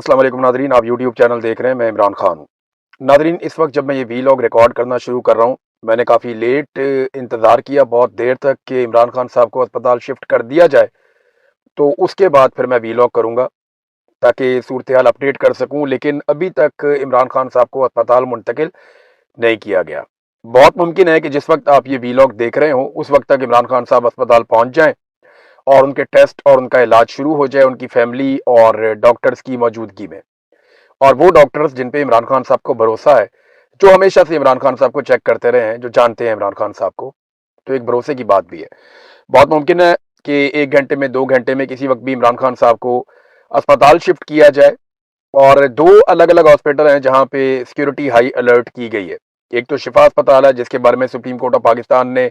अस्सलाम वालेकुम नादरीन, आप यूट्यूब चैनल देख रहे हैं। मैं इमरान खान हूँ। नादरीन, इस वक्त जब मैं ये वीलॉग रिकॉर्ड करना शुरू कर रहा हूँ, मैंने काफ़ी लेट इंतज़ार किया, बहुत देर तक कि इमरान खान साहब को अस्पताल शिफ्ट कर दिया जाए, तो उसके बाद फिर मैं वीलॉग करूँगा ताकि सूरत हाल अपडेट कर सकूँ। लेकिन अभी तक इमरान खान साहब को अस्पताल मुंतकिल नहीं किया गया। बहुत मुमकिन है कि जिस वक्त आप ये वीलॉग देख रहे हो उस वक्त तक इमरान खान साहब अस्पताल पहुँच जाएँ और उनके टेस्ट और उनका इलाज शुरू हो जाए उनकी फैमिली और डॉक्टर्स की मौजूदगी में। और वो डॉक्टर्स जिन पे इमरान खान साहब को भरोसा है, जो हमेशा से इमरान खान साहब को चेक करते रहे हैं, जो जानते हैं इमरान खान साहब को, तो एक भरोसे की बात भी है। बहुत मुमकिन है कि 1 घंटे में, 2 घंटे में, किसी वक्त भी इमरान खान साहब को अस्पताल शिफ्ट किया जाए। और 2 अलग-अलग हॉस्पिटल हैं जहाँ पे सिक्योरिटी हाई अलर्ट की गई है। एक तो शिफा अस्पताल है जिसके बारे में सुप्रीम कोर्ट ऑफ पाकिस्तान ने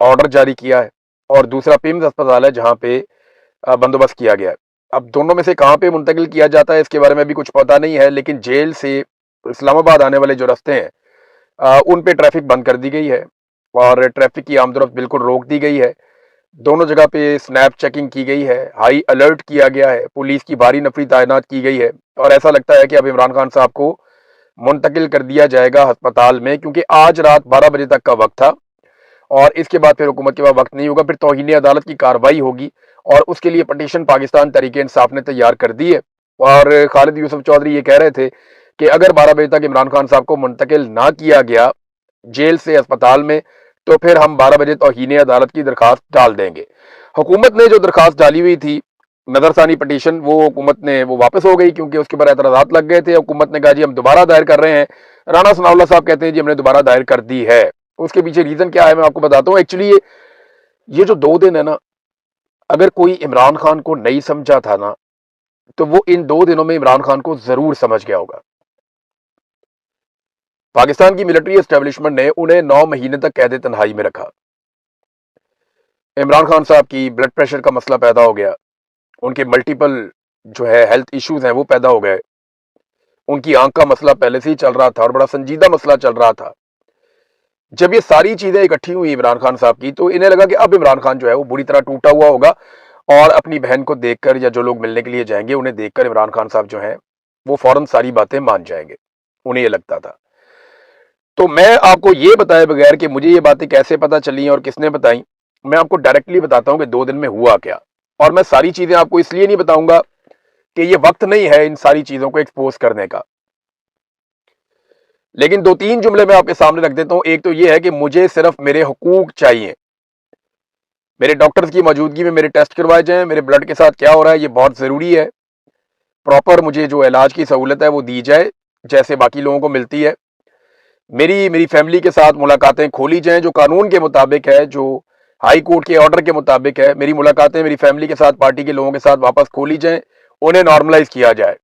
ऑर्डर जारी किया है, और दूसरा पिम्स अस्पताल है जहाँ पे बंदोबस्त किया गया है। अब दोनों में से कहाँ पे मुंतकिल किया जाता है इसके बारे में भी कुछ पता नहीं है, लेकिन जेल से इस्लामाबाद आने वाले जो रास्ते हैं उन पे ट्रैफिक बंद कर दी गई है और ट्रैफिक की आमदोरफ्त बिल्कुल रोक दी गई है। दोनों जगह पे स्नैप चेकिंग की गई है, हाई अलर्ट किया गया है, पुलिस की भारी नफरी तैनात की गई है, और ऐसा लगता है कि अब इमरान खान साहब को मुंतकिल कर दिया जाएगा अस्पताल में, क्योंकि आज रात 12 बजे तक का वक्त था और इसके बाद फिर हुकूमत के पास वक्त नहीं होगा, फिर तौहीन अदालत की कार्रवाई होगी और उसके लिए पटिशन पाकिस्तान तहरीक इंसाफ ने तैयार कर दी है। और खालिद यूसुफ चौधरी ये कह रहे थे कि अगर 12 बजे तक इमरान खान साहब को मुंतकिल ना किया गया जेल से अस्पताल में, तो फिर हम 12 बजे तौहीन अदालत की दरखास्त डाल देंगे। हुकूमत ने जो दरखास्त डाली हुई थी नजरसानी पटिशन, वो हुकूमत ने वो वापस हो गई क्योंकि उसके बाद एतराज़ात लग गए थे। हुकूमत ने कहा जी हम दोबारा दायर कर रहे हैं। राना सनाउल्लाह साहब कहते हैं जी हमने दोबारा दायर कर दी है। उसके पीछे रीजन क्या है मैं आपको बताता हूँ। एक्चुअली ये जो 2 दिन है ना, अगर कोई इमरान खान को नहीं समझा था ना, तो वो इन 2 दिनों में इमरान खान को जरूर समझ गया होगा। पाकिस्तान की मिलिट्री एस्टेब्लिशमेंट ने उन्हें 9 महीने तक कैद तन्हाई में रखा। इमरान खान साहब की ब्लड प्रेशर का मसला पैदा हो गया, उनके मल्टीपल जो है हेल्थ इश्यूज हैं वो पैदा हो गए, उनकी आंख का मसला पहले से ही चल रहा था और बड़ा संजीदा मसला चल रहा था। जब ये सारी चीजें इकट्ठी हुई इमरान खान साहब की, तो इन्हें लगा कि अब इमरान खान जो है वो बुरी तरह टूटा हुआ होगा और अपनी बहन को देखकर या जो लोग मिलने के लिए जाएंगे उन्हें देखकर इमरान खान साहब जो है वो फौरन सारी बातें मान जाएंगे, उन्हें ये लगता था। तो मैं आपको ये बताए बगैर कि मुझे ये बातें कैसे पता चली और किसने बताई, मैं आपको डायरेक्टली बताता हूं कि 2 दिन में हुआ क्या। और मैं सारी चीजें आपको इसलिए नहीं बताऊंगा कि ये वक्त नहीं है इन सारी चीजों को एक्सपोज करने का, लेकिन 2-3 जुमले मैं आपके सामने रख देता हूं। एक तो ये है कि मुझे सिर्फ मेरे हुकूक चाहिए, मेरे डॉक्टर्स की मौजूदगी में मेरे टेस्ट करवाए जाएं, मेरे ब्लड के साथ क्या हो रहा है ये बहुत ज़रूरी है, प्रॉपर मुझे जो इलाज की सहूलत है वो दी जाए जैसे बाकी लोगों को मिलती है। मेरी फैमिली के साथ मुलाकातें खोली जाएं जो कानून के मुताबिक है, जो हाई कोर्ट के ऑर्डर के मुताबिक है। मेरी मुलाकातें मेरी फैमिली के साथ, पार्टी के लोगों के साथ वापस खोली जाएं, उन्हें नॉर्मलाइज किया जाए।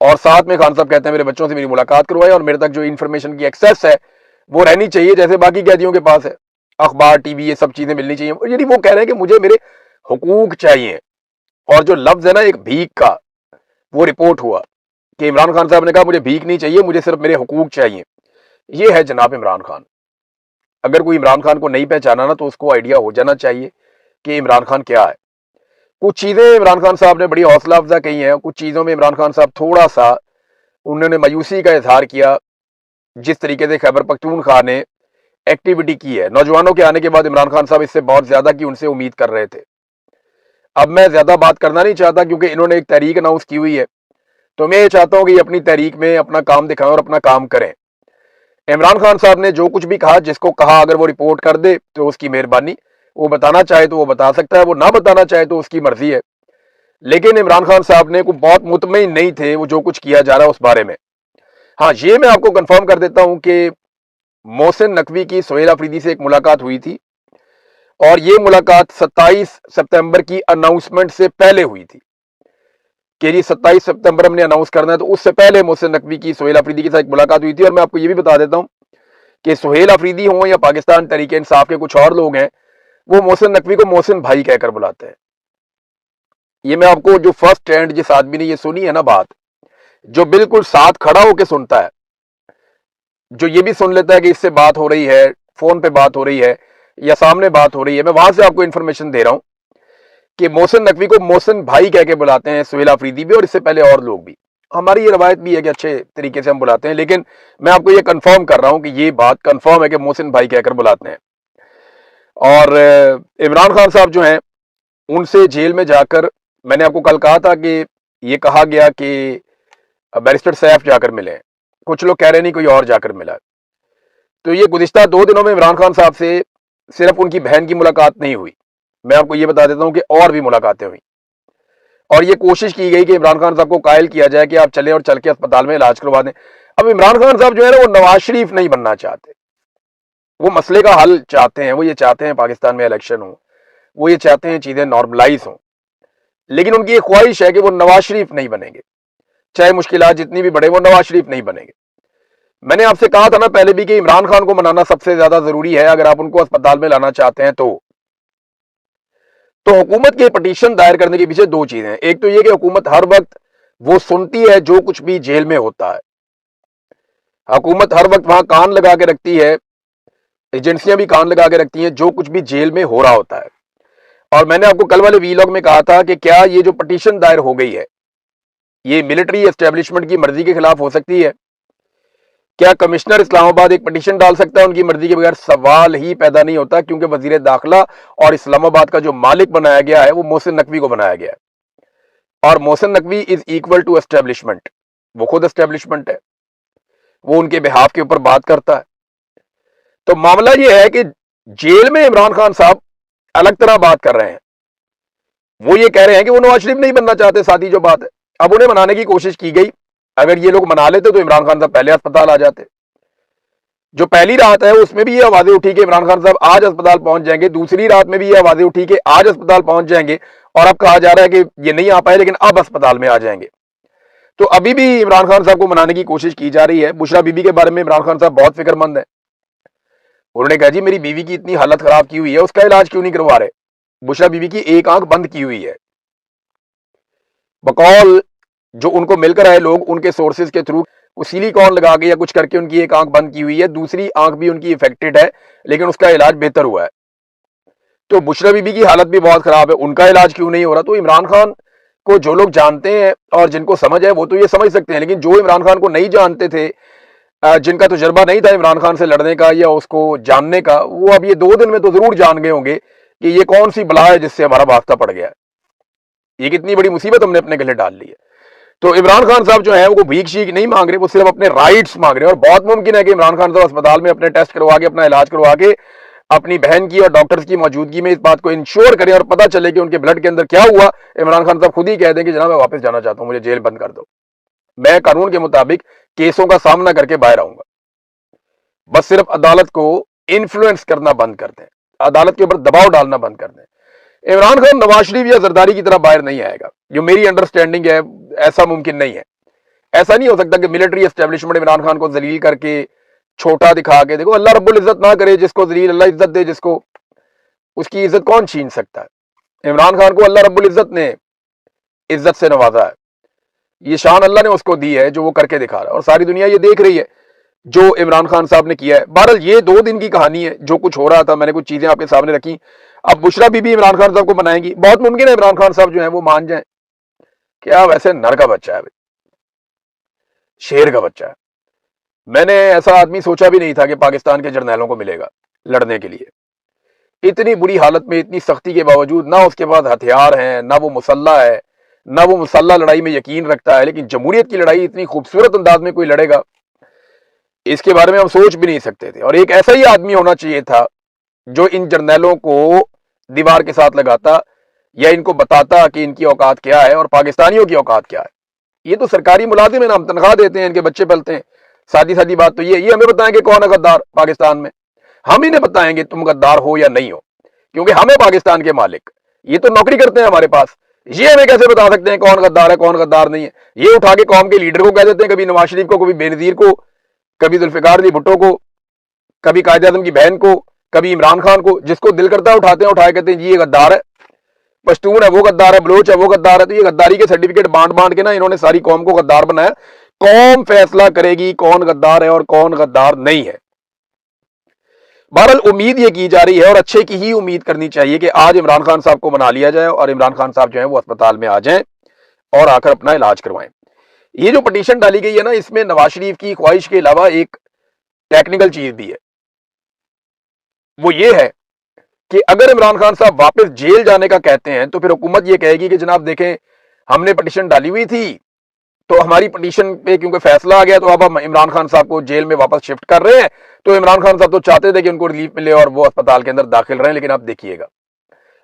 और साथ में खान साहब कहते हैं मेरे बच्चों से मेरी मुलाकात करवाए और मेरे तक जो इन्फॉर्मेशन की एक्सेस है वो रहनी चाहिए जैसे बाकी कैदियों के पास है, अखबार, टीवी, ये सब चीजें मिलनी चाहिए। यानी वो कह रहे हैं कि मुझे मेरे हुकूक चाहिए। और जो लफ्ज है ना एक भीख का, वो रिपोर्ट हुआ कि इमरान खान साहब ने कहा मुझे भीख नहीं चाहिए, मुझे सिर्फ मेरे हुकूक चाहिए। ये है जनाब इमरान खान। अगर कोई इमरान खान को नहीं पहचाना ना तो उसको आइडिया हो जाना चाहिए कि इमरान खान क्या है। कुछ चीजें इमरान खान साहब ने बड़ी हौसला अफजा कही हैं, कुछ चीजों में इमरान खान साहब थोड़ा सा उन्होंने मायूसी का इजहार किया। जिस तरीके से खैबर पख्तूनख्वा ने एक्टिविटी की है नौजवानों के आने के बाद, इमरान खान साहब इससे बहुत ज्यादा की उनसे उम्मीद कर रहे थे। अब मैं ज्यादा बात करना नहीं चाहता क्योंकि इन्होंने एक तहरीक अनाउंस की हुई है, तो मैं ये चाहता हूं कि अपनी तहरीक में अपना काम दिखाएं और अपना काम करें। इमरान खान साहब ने जो कुछ भी कहा, जिसको कहा, अगर वो रिपोर्ट कर दे तो उसकी मेहरबानी, वो बताना चाहे तो वो बता सकता है, वो ना बताना चाहे तो उसकी मर्जी है। लेकिन इमरान खान साहब ने कुछ बहुत मुतमईन नहीं थे वो जो कुछ किया जा रहा है उस बारे में। हाँ, ये मैं आपको कंफर्म कर देता हूं कि मोहसिन नकवी की सोहेल अफरीदी से एक मुलाकात हुई थी और ये मुलाकात 27 सितंबर की अनाउंसमेंट से पहले हुई थी कि जी 27 सितंबर हमने अनाउंस करना है, तो उससे पहले मोहसिन नकवी की सोहेल अफरीदी के साथ एक मुलाकात हुई थी। और मैं आपको ये भी बता देता हूं कि सोहेल अफरीदी हो या पाकिस्तान तहरीक इंसाफ के कुछ और लोग हैं, वो मोहसिन नकवी को मोहसिन भाई कहकर बुलाते हैं। ये मैं आपको जो फर्स्ट हैंड जिस आदमी ने ये सुनी है ना बात, जो बिल्कुल साथ खड़ा होकर सुनता है, जो ये भी सुन लेता है कि इससे बात हो रही है, फोन पे बात हो रही है या सामने बात हो रही है, मैं वहां से आपको इंफॉर्मेशन दे रहा हूं کہ محسن نقوی کو محسن بھائی کہہ کے بلاتے ہیں سہیل آفریدی بھی اور اس سے پہلے اور لوگ بھی. ہماری یہ روایت بھی ہے کہ اچھے طریقے سے ہم بلاتے ہیں, لیکن میں آپ کو یہ کنفرم کر رہا ہوں کہ یہ بات کنفرم ہے کہ محسن بھائی کہہ کر بلاتے ہیں. اور عمران خان صاحب جو ہیں ان سے جیل میں جا کر میں نے آپ کو کل کہا تھا کہ یہ کہا گیا کہ بیرسٹر سیف جا کر ملے, کچھ لوگ کہہ رہے نہیں کوئی اور جا کر ملا. تو یہ گزشتہ 2 دنوں میں عمران خان صاحب سے صرف ان کی بہن کی ملاقات نہیں ہوئی, میں آپ کو یہ بتا دیتا ہوں کہ اور بھی ملاقاتیں ہوئی, اور یہ کوشش کی گئی کہ عمران خان صاحب کو قائل کیا جائے کہ آپ چلیں اور چل کے اسپتال میں علاج کروا دیں. اب عمران خان صاحب جو ہے نا وہ نواز شریف نہیں بننا چاہتے, وہ مسئلے کا حل چاہتے ہیں, وہ یہ چاہتے ہیں پاکستان میں الیکشن ہو, وہ یہ چاہتے ہیں چیزیں نارملائز ہوں, لیکن ان کی ایک خواہش ہے کہ وہ نواز شریف نہیں بنیں گے, چاہے مشکلات جتنی بھی بڑھے وہ نواز شریف نہیں بنیں گے. میں نے آپ سے کہا تھا نا پہلے بھی کہ عمران خان کو منانا سب سے زیادہ ضروری ہے اگر آپ ان کو اسپتال میں لانا چاہتے ہیں. تو حکومت کے پٹیشن دائر کرنے کے پیچھے 2 چیزیں ہیں. ایک تو یہ کہ حکومت ہر وقت وہ سنتی ہے جو کچھ بھی جیل میں ہوتا ہے, حکومت ہر وقت وہاں کان لگا کے رکھتی ہے, ایجنسیاں بھی کان لگا کے رکھتی ہیں جو کچھ بھی جیل میں ہو رہا ہوتا ہے. اور میں نے آپ کو کل والے ویلاگ میں کہا تھا کہ کیا یہ جو پٹیشن دائر ہو گئی ہے یہ ملٹری اسٹیبلشمنٹ کی مرضی کے خلاف ہو سکتی ہے؟ کیا کمشنر اسلام آباد ایک پٹیشن ڈال سکتا ہے ان کی مرضی کے بغیر؟ سوال ہی پیدا نہیں ہوتا, کیونکہ وزیر داخلہ اور اسلام آباد کا جو مالک بنایا گیا ہے وہ محسن نقوی کو بنایا گیا ہے, اور Mohsin Naqvi is equal to establishment, وہ خود اسٹیبلشمنٹ ہے, وہ ان کے بہاف کے اوپر بات کرتا ہے. تو معاملہ یہ ہے کہ جیل میں عمران خان صاحب الگ طرح بات کر رہے ہیں, وہ یہ کہہ رہے ہیں کہ وہ نواز شریف نہیں بننا چاہتے, سادی جو بات ہے. اب انہیں منانے کی کوشش کی گئی, اگر یہ لوگ منا لیتے تو عمران خان صاحب پہلے اسپتال آ جاتے. جو پہلی رات ہے اس میں بھی یہ آوازیں اٹھی کہ عمران خان صاحب آج اسپتال پہنچ جائیں گے, دوسری رات میں بھی یہ آوازیں اٹھی کہ آج اسپتال پہنچ جائیں گے, اور اب کہا جا رہا ہے کہ یہ نہیں آ پائے لیکن اب اسپتال میں آ جائیں گے. تو ابھی بھی عمران خان صاحب کو منانے کی کوشش کی جا رہی ہے. بشرا بی بی کے بارے میں عمران خان صاحب بہت فکر مند ہے, انہوں نے کہا جی میری بیوی کی اتنی حالت خراب کی ہوئی ہے, اس کا علاج کیوں نہیں کروا رہے؟ بشرا بی بی کی ایک آنکھ بند کی ہوئی ہے, بقول جو ان کو مل کر آئے لوگ ان کے سورسز کے تھرو وہ سیلیکون لگا کے یا کچھ کر کے ان کی ایک آنکھ بند کی ہوئی ہے, دوسری آنکھ بھی ان کی افیکٹڈ ہے لیکن اس کا علاج بہتر ہوا ہے. تو بشرا بی بی کی حالت بھی بہت خراب ہے, ان کا علاج کیوں نہیں ہو رہا؟ تو عمران خان کو جو لوگ جانتے ہیں اور جن کو سمجھ ہے وہ تو یہ سمجھ سکتے ہیں, لیکن جو عمران خان کو نہیں جانتے تھے, جن کا تجربہ نہیں تھا عمران خان سے لڑنے کا یا اس کو جاننے کا, وہ اب یہ 2 دن میں تو ضرور جان گئے ہوں گے کہ یہ کون سی بلا ہے جس سے ہمارا واسطہ پڑ گیا ہے, یہ کتنی بڑی مصیبت ہم نے اپنے گلے ڈال لی ہے. تو عمران خان صاحب جو ہیں وہ بھیک شیک نہیں مانگ رہے, وہ صرف اپنے رائٹس مانگ رہے ہیں. اور بہت ممکن ہے کہ عمران خان صاحب اسپتال میں اپنے ٹیسٹ کروا کے اپنا علاج کروا کے اپنی بہن کی اور ڈاکٹرز کی موجودگی میں اس بات کو انشور کریں اور پتہ چلے کہ ان کے بلڈ کے اندر کیا ہوا, عمران خان صاحب خود ہی کہہ دیں کہ جناب میں واپس جانا چاہتا ہوں, مجھے جیل بند کر دو, میں قانون کے مطابق کیسوں کا سامنا کر کے باہر آؤں گا. بس صرف عدالت کو انفلوئنس کرنا بند کر دیں, عدالت کے اوپر دباؤ ڈالنا بند کر دیں. عمران خان نواز شریف یا زرداری کی طرح باہر نہیں آئے گا, جو میری انڈرسٹینڈنگ ہے ایسا ممکن نہیں ہے. ایسا نہیں ہو سکتا کہ ملٹری اسٹیبلشمنٹ عمران خان کو ذلیل کر کے چھوٹا دکھا کے, دیکھو اللہ رب العزت نہ کرے جس کو ذلیل, اللہ عزت دے جس کو, اس کی عزت کون چھین سکتا ہے؟ عمران خان کو اللہ رب العزت نے عزت سے نوازا ہے, یہ شان اللہ نے اس کو دی ہے جو وہ کر کے دکھا رہا ہے, اور ساری دنیا یہ دیکھ رہی ہے جو عمران خان صاحب نے کیا ہے. بہرحال یہ 2 دن کی کہانی ہے, جو کچھ ہو رہا تھا میں نے کچھ چیزیں آپ کے سامنے رکھی. اب بشرا بی بی عمران خان صاحب کو منائیں گی, بہت ممکن ہے عمران خان صاحب جو ہیں وہ مان جائیں. کیا ویسے نر کا بچہ ہے بھائی, شیر کا بچہ ہے. میں نے ایسا آدمی سوچا بھی نہیں تھا کہ پاکستان کے جرنیلوں کو ملے گا لڑنے کے لیے. اتنی بری حالت میں, اتنی سختی کے باوجود, نہ اس کے پاس ہتھیار ہیں, نہ وہ مسلح ہے, نہ وہ مسلح لڑائی میں یقین رکھتا ہے, لیکن جمہوریت کی لڑائی اتنی خوبصورت انداز میں کوئی لڑے گا اس کے بارے میں ہم سوچ بھی نہیں سکتے تھے. اور ایک ایسا ہی آدمی ہونا چاہیے تھا جو ان جرنیلوں کو دیوار کے ساتھ لگاتا یا ان کو بتاتا کہ ان کی اوقات کیا ہے اور پاکستانیوں کی اوقات کیا ہے. یہ تو سرکاری ملازم ہیں, ہم تنخواہ دیتے ہیں, ان کے بچے پلتے ہیں. سادی سادی بات تو یہ ہمیں بتائیں کہ کون ہے غدار پاکستان میں, ہم انہیں بتائیں گے تم غدار ہو یا نہیں ہو, کیونکہ ہمیں پاکستان کے مالک, یہ تو نوکری کرتے ہیں ہمارے پاس, یہ ہمیں کیسے بتا سکتے ہیں کون غدار ہے کون غدار نہیں ہے؟ یہ اٹھا کے قوم کے لیڈر کو کہہ دیتے ہیں, کبھی نواز شریف کو, کبھی بے نظیر کو, کبھی ذوالفقار علی بھٹو کو, کبھی قائد اعظم کی بہن کو, کبھی عمران خان کو, جس کو دل کرتا ہے اٹھاتے ہیں, اٹھائے کہتے ہیں جی یہ غدار ہے, پشتون ہے وہ غدار ہے, بلوچ ہے وہ غدار ہے. تو یہ غداری کے سرٹیفکیٹ بانٹ بانٹ کے نا انہوں نے ساری قوم کو غدار بنایا. قوم فیصلہ کرے گی کون غدار ہے اور کون غدار نہیں ہے. बहरहाल उम्मीद ये की जा रही है और अच्छे की ही उम्मीद करनी चाहिए कि आज इमरान खान साहब को मना लिया जाए और इमरान खान साहब जो है वो अस्पताल में आ जाएं और आकर अपना इलाज करवाएं। ये जो पटिशन डाली गई है ना, इसमें नवाज शरीफ की ख्वाहिश के अलावा एक टेक्निकल चीज भी है। वो ये है कि अगर इमरान खान साहब वापस जेल जाने का कहते हैं तो फिर हुकूमत ये कहेगी कि जनाब देखें, हमने पटिशन डाली हुई थी, तो हमारी पटिशन पे क्योंकि फैसला आ गया तो अब हम इमरान खान साहब को जेल में वापस शिफ्ट कर रहे हैं। तो इमरान खान साहब तो चाहते थे कि उनको रिलीफ मिले और वो अस्पताल के अंदर दाखिल रहें, लेकिन अब देखिएगा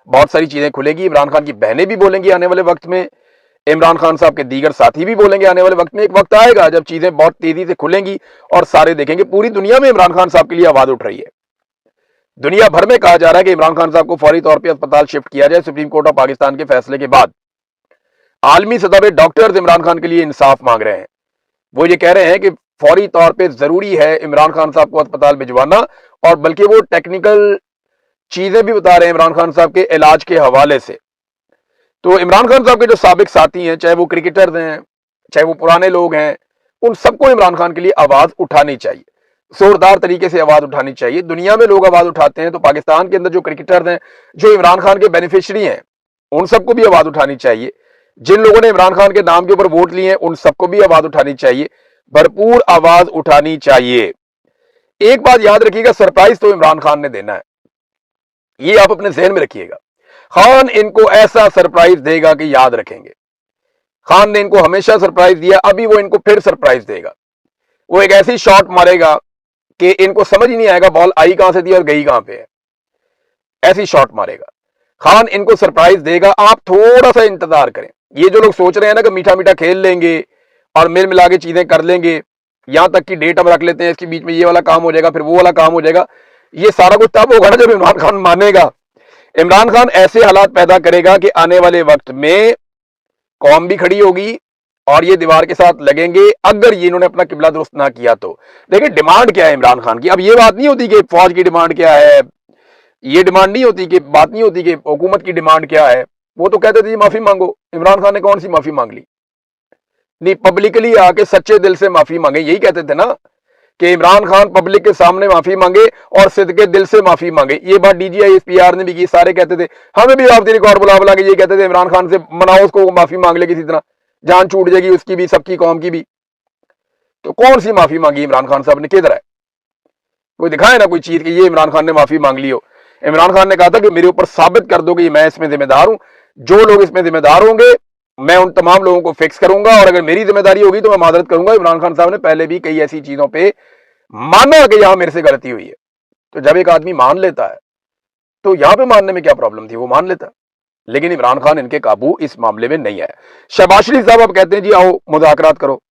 बहुत सारी चीजें खुलेगी। इमरान खान की बहनें भी बोलेंगी आने वाले वक्त में, इमरान खान साहब के दीगर साथी भी बोलेंगे आने वाले वक्त में। एक वक्त आएगा जब चीजें बहुत तेजी से खुलेंगी और सारे देखेंगे पूरी दुनिया में इमरान खान साहब के लिए आवाज उठ रही है। दुनिया भर में कहा जा रहा है कि इमरान खान साहब को फौरी तौर पर अस्पताल शिफ्ट किया जाए सुप्रीम कोर्ट ऑफ पाकिस्तान के फैसले के बाद। आलमी सतह पर डॉक्टर्स इमरान खान के लिए इंसाफ मांग रहे हैं। वो ये कह रहे हैं कि फौरी तौर पे जरूरी है इमरान खान साहब को अस्पताल भिजवाना, और बल्कि वो टेक्निकल चीजें भी बता रहे हैं इमरान खान साहब के इलाज के हवाले से। तो इमरान खान साहब के जो साबिक साथी हैं, चाहे वो क्रिकेटर्स हैं, चाहे वो पुराने लोग हैं, उन सबको इमरान खान के लिए आवाज उठानी चाहिए, जोरदार तरीके से आवाज उठानी चाहिए। दुनिया में लोग आवाज उठाते हैं तो पाकिस्तान के अंदर जो क्रिकेटर्स हैं, जो इमरान खान के बेनिफिशियरी हैं, उन सबको भी आवाज उठानी चाहिए। जिन लोगों ने इमरान खान के नाम के ऊपर वोट लिए हैं, उन सबको भी आवाज उठानी चाहिए, भरपूर आवाज उठानी चाहिए। एक बात याद रखिएगा, सरप्राइज तो इमरान खान ने देना है, ये आप अपने ज़हन में रखिएगा। खान इनको ऐसा सरप्राइज देगा कि याद रखेंगे। खान ने इनको हमेशा सरप्राइज दिया, अभी वो इनको फिर सरप्राइज देगा। वो एक ऐसी शॉट मारेगा कि इनको समझ ही नहीं आएगा बॉल आई कहां से थी और गई कहां पे है। ऐसी शॉट मारेगा खान, इनको सरप्राइज देगा। आप थोड़ा सा इंतजार करें। ये जो लोग सोच रहे हैं ना कि मीठा मीठा खेल लेंगे और मिल मिला के चीजें कर लेंगे, यहां तक कि डेट हम रख लेते हैं, इसके बीच में ये वाला काम हो जाएगा, फिर वो वाला काम हो जाएगा, ये सारा कुछ तब होगा ना जब इमरान खान मानेगा। इमरान खान ऐसे हालात पैदा करेगा कि आने वाले वक्त में कौम भी खड़ी होगी और ये दीवार के साथ लगेंगे अगर ये इन्होंने अपना किबला दुरुस्त ना किया तो। देखिए डिमांड क्या है इमरान खान की। अब ये बात नहीं होती कि फौज की डिमांड क्या है, ये डिमांड नहीं होती, कि बात नहीं होती कि हुकूमत की डिमांड क्या है। वो तो कहते थे माफी मांगो। इमरान खान ने कौन सी माफी मांग ली? नहीं, पब्लिकली आके सच्चे दिल से माफी मांगे। यही कहते थे ना कि इमरान खान पब्लिक के सामने माफी मांगे और सिद्के दिल से माफी मांगे। ये बात डीजीआई एसपीआर ने भी की, सारे कहते थे। हमें भी ऑफ द रिकॉर्ड बुला बुला के ये कहते थे इमरान खान से मनाओ, उसको माफी मांग ले, किसी तरह जान छूट जाएगी उसकी भी, सबकी कौम की भी। तो कौन सी माफी मांगी इमरान खान साहब ने? किधर है कोई दिखाए ना कोई चीज कि ये इमरान खान ने माफी मांग ली हो। इमरान खान ने कहा था कि मेरे ऊपर साबित कर दो कि मैं इसमें जिम्मेदार हूं, जो लोग इसमें जिम्मेदार होंगे मैं उन तमाम लोगों को फिक्स करूंगा और अगर मेरी जिम्मेदारी होगी तो मैं माजरत करूंगा। इमरान खान साहब ने पहले भी कई ऐसी चीजों पे माना कि यहां मेरे से गलती हुई है। तो जब एक आदमी मान लेता है तो यहां पे मानने में क्या प्रॉब्लम थी? वो मान लेता। लेकिन इमरान खान इनके काबू इस मामले में नहीं है। शहबाज शरीफ साहब अब कहते हैं जी आओ मुज़ाकरात करो,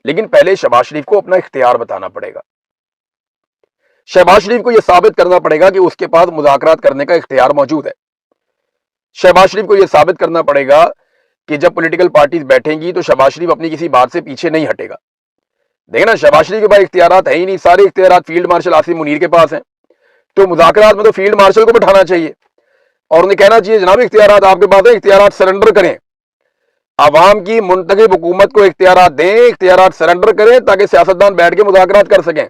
लेकिन पहले शहबाज शरीफ को अपना इख्तियार बताना पड़ेगा। शहबाज शरीफ को यह साबित करना पड़ेगा कि उसके पास मुज़ाकरात करने का इख्तियार मौजूद है। शहबाज शरीफ को यह साबित करना पड़ेगा कि जब पॉलिटिकल पार्टीज बैठेंगी तो शहबाज शरीफ अपनी किसी बात से पीछे नहीं हटेगा। देखिए ना, शहबाज शरीफ के पास इख्तियारात है ही नहीं, सारे इख्तियारात फील्ड मार्शल आसिम मुनीर के पास हैं। तो मुज़ाकरात में तो फील्ड मार्शल को बैठाना चाहिए और उन्हें कहना चाहिए जनाब इख्तियारात आपके पास है, इख्तियारात सरेंडर करें। आवाम की मुंतखब हुकूमत को इख्तियारात दें, इख्तियारात सरेंडर करें ताकि सियासतदान बैठ के मुज़ाकरात कर सकें।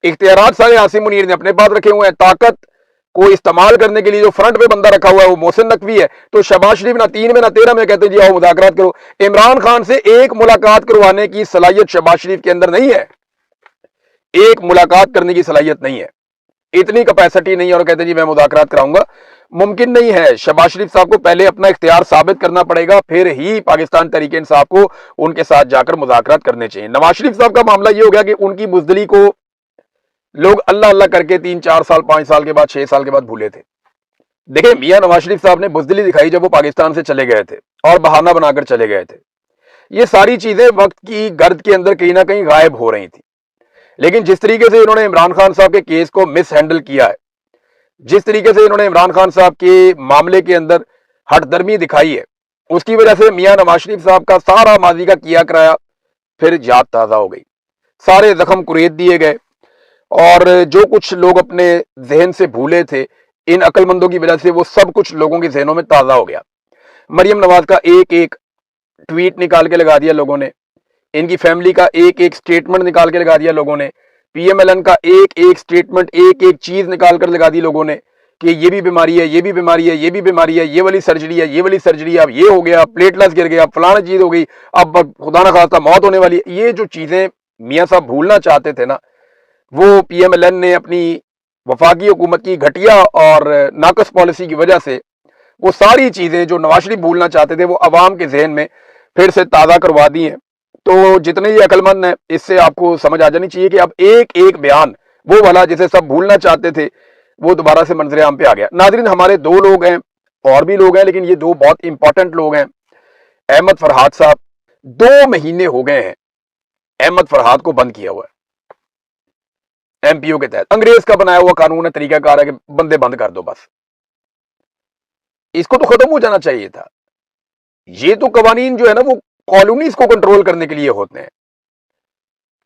इख्तियारात सारे आसिम मुनीर ने अपने पास रखे हुए हैं। ताकत को इस्तेमाल करने के लिए जो फ्रंट पे बंदा रखा हुआ है वो मोहसिन नकवी है। तो शहबाज शरीफ ना 3 में ना 13 में कहते जी आओ मुज़ाकरात करो। इमरान खान से एक मुलाकात करवाने की सलाहियत शहबाज शरीफ के अंदर नहीं है, एक मुलाकात करने की सलाहियत नहीं है, इतनी कैपेसिटी नहीं है और कहते जी मैं मुज़ाकरात कराऊंगा। मुमकिन नहीं है। शहबाज शरीफ साहब को पहले अपना इख्तियार साबित करना पड़ेगा, फिर ही पाकिस्तान तहरीक इंसाफ को उनके साथ जाकर मुज़ाकरात करने चाहिए। नवाज शरीफ साहब का मामला ये हो गया कि उनकी बुज़दिली को लोग अल्लाह अल्लाह करके 3, 4 साल, 5 साल के बाद, 6 साल के बाद भूले थे। देखिए मियां नवाज शरीफ साहब ने बुज़दिली दिखाई जब वो पाकिस्तान से चले गए थे और बहाना बनाकर चले गए थे। ये सारी चीजें वक्त की गर्द के अंदर कहीं ना कहीं गायब हो रही थी। लेकिन जिस तरीके से इन्होंने इमरान खान साहब के केस को मिस हैंडल किया है, जिस तरीके से इन्होंने इमरान खान साहब के मामले के अंदर हठधर्मी दिखाई है, उसकी वजह से मियां नवाज शरीफ साहब का सारा माजी का किया कराया फिर याद ताजा हो गई, सारे जख्म कुरेद दिए गए और जो कुछ लोग अपने जहन से भूले थे इन अक्लमंदों की वजह से वो सब कुछ लोगों के जहनों में ताजा हो गया। मरियम नवाज का एक एक ट्वीट निकाल के लगा दिया लोगों ने, इनकी फैमिली का एक एक स्टेटमेंट निकाल के लगा दिया लोगों ने, पी एम एल एन का एक एक स्टेटमेंट, एक एक चीज निकाल कर लगा दी लोगों ने कि ये भी बीमारी है, ये भी बीमारी है, ये भी बीमारी है, ये वाली सर्जरी है, ये वाली सर्जरी है, अब ये हो गया, प्लेटलेट्स गिर गया, फलाना चीज हो गई, अब खुदा ना खास्ता मौत होने वाली है। ये जो चीजें मियां साहब भूलना चाहते थे ना, वो पीएमएलएन ने अपनी वफाकी हुकूमत की घटिया और नाकस पॉलिसी की वजह से वो सारी चीजें जो नवाज शरीफ भूलना चाहते थे वो अवाम के जहन में फिर से ताज़ा करवा दी हैं। तो जितने ही अक्लमंद हैं, इससे आपको समझ आ जानी चाहिए कि अब एक एक बयान वो वाला जिसे सब भूलना चाहते थे वो दोबारा से मंजर आम पे आ गया। नाज़रीन, हमारे दो लोग हैं, और भी लोग हैं, लेकिन ये दो बहुत इंपॉर्टेंट लोग हैं। अहमद फरहाद साहब, 2 महीने हो गए हैं अहमद फरहाद को बंद किया हुआ है एमपीओ के तहत। अंग्रेज का बनाया हुआ कानून है, तरीकाकार है कि बंदे बंद कर दो बस। इसको तो खत्म हो जाना चाहिए था। ये तो कवानीन जो है ना वो कॉलोनीज को कंट्रोल करने के लिए होते हैं।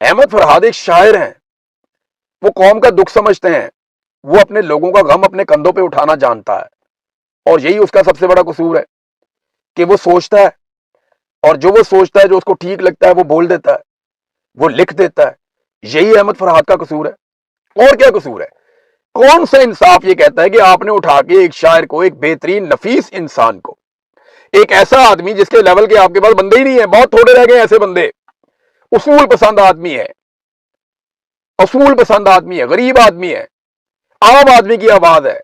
अहमद फरहाद एक शायर हैं, वो कौम का दुख समझते हैं, वो अपने लोगों का गम अपने कंधों पे उठाना जानता है, और यही उसका सबसे बड़ा कसूर है कि वो सोचता है, और जो वो सोचता है, जो उसको ठीक लगता है, वो बोल देता है, वो लिख देता है। यही अहमद फरहाद का कसूर है, और क्या कसूर है? कौन सा इंसाफ ये कहता है कि आपने उठा के एक शायर को, एक बेहतरीन नफीस इंसान को, एक ऐसा आदमी जिसके लेवल के आपके पास बंदे ही नहीं है, बहुत थोड़े रह गए ऐसे बंदे, उसूल पसंद आदमी है, असूल पसंद आदमी है, गरीब आदमी है, आम आदमी की आवाज है,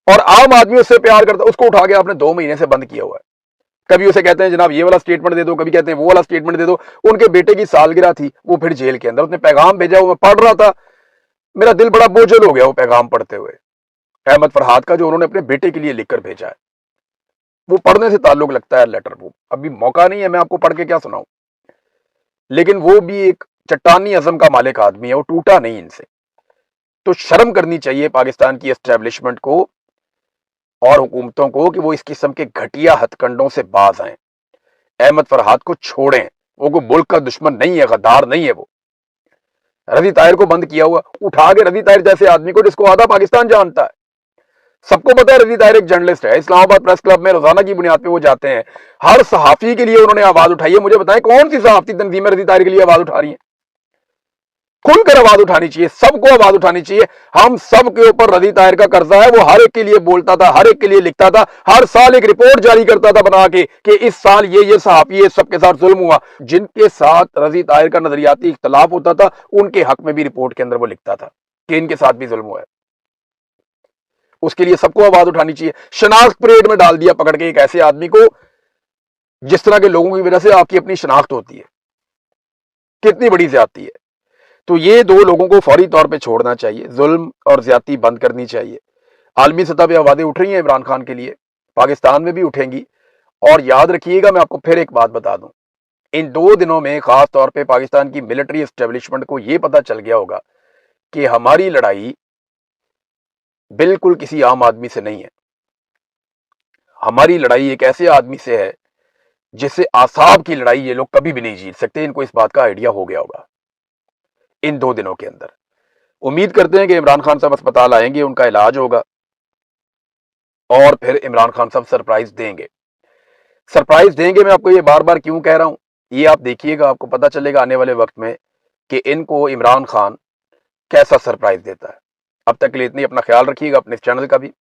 और आम आदमी उससे प्यार करता है, उसको उठा के आपने 2 महीने से बंद किया हुआ है। कभी उसे कहते हैं जनाब ये वाला स्टेटमेंट दे दो, कभी कहते हैं वो वाला स्टेटमेंट दे दो। उनके बेटे की सालगिरह थी, वो फिर जेल के अंदर, उसने पैगाम भेजा, वो मैं पढ़ रहा था, मेरा दिल बड़ा बोझल हो गया वो पैगाम पढ़ते हुए, अहमद फरहाद का, जो उन्होंने अपने बेटे के लिए लिखकर भेजा है। वो पढ़ने से ताल्लुक लगता है लेटर, वो अभी मौका नहीं है, मैं आपको पढ़ के क्या सुनाऊं, लेकिन वो भी एक चट्टानी अज़म का मालिक आदमी है, वो टूटा नहीं इनसे। तो शर्म करनी चाहिए पाकिस्तान की एस्टेब्लिशमेंट को और हुकूमतों को कि वो इस किस्म के घटिया हथकंडों से बाज आए। अहमद फरहाद को छोड़ें, वो कोई मुल्क का दुश्मन नहीं है, गद्दार नहीं है। वो रज़ी ताहिर को बंद किया हुआ, उठा के रज़ी ताहिर जैसे आदमी को, जिसको आधा पाकिस्तान जानता है, सबको पता है रज़ी ताहिर एक जर्नलिस्ट है, इस्लामाबाद प्रेस क्लब में रोजाना की बुनियाद पे वो जाते हैं, हर सहाफी के लिए उन्होंने आवाज उठाई है। मुझे बताएं कौन सी सहाफती तंजीमें रज़ी ताहिर के लिए आवाज उठा रही है? खुलकर आवाज उठानी चाहिए, सबको आवाज उठानी चाहिए। हम सब के ऊपर रज़ी ताहिर का कर्जा है, वो हर एक के लिए बोलता था, हर एक के लिए लिखता था, हर साल एक रिपोर्ट जारी करता था बना के कि इस साल ये सहाफी सबके साथ जुल्म हुआ। जिनके साथ रज़ी ताहिर का नजरियाती इख्तलाफ होता था, उनके हक में भी रिपोर्ट के अंदर वो लिखता था कि इनके साथ भी जुल्म हुआ है। उसके लिए सबको आवाज उठानी चाहिए। शनाख्त परेड में डाल दिया पकड़ के एक ऐसे आदमी को, जिस तरह के लोगों की वजह से आपकी अपनी शनाख्त होती है, कितनी बड़ी ज्यादती है। तो ये 2 लोगों को फौरी तौर पे छोड़ना चाहिए, जुल्म और ज्यादती बंद करनी चाहिए। आलमी सतह पे आवाजें उठ रही हैं इमरान खान के लिए, पाकिस्तान में भी उठेंगी। और याद रखिएगा, मैं आपको फिर एक बात बता दूं, इन 2 दिनों में खास तौर पे पाकिस्तान की मिलिट्री एस्टेब्लिशमेंट को यह पता चल गया होगा कि हमारी लड़ाई बिल्कुल किसी आम आदमी से नहीं है। हमारी लड़ाई एक ऐसे आदमी से है जिससे आसाब की लड़ाई ये लोग कभी भी नहीं जीत सकते। इनको इस बात का आइडिया हो गया होगा इन 2 दिनों के अंदर। उम्मीद करते हैं कि इमरान खान साहब अस्पताल आएंगे, उनका इलाज होगा, और फिर इमरान खान साहब सरप्राइज देंगे। सरप्राइज देंगे, मैं आपको ये बार बार क्यों कह रहा हूं, ये आप देखिएगा, आपको पता चलेगा आने वाले वक्त में कि इनको इमरान खान कैसा सरप्राइज देता है। अब तक के लिए इतनी, अपना ख्याल रखिएगा, अपने चैनल का भी।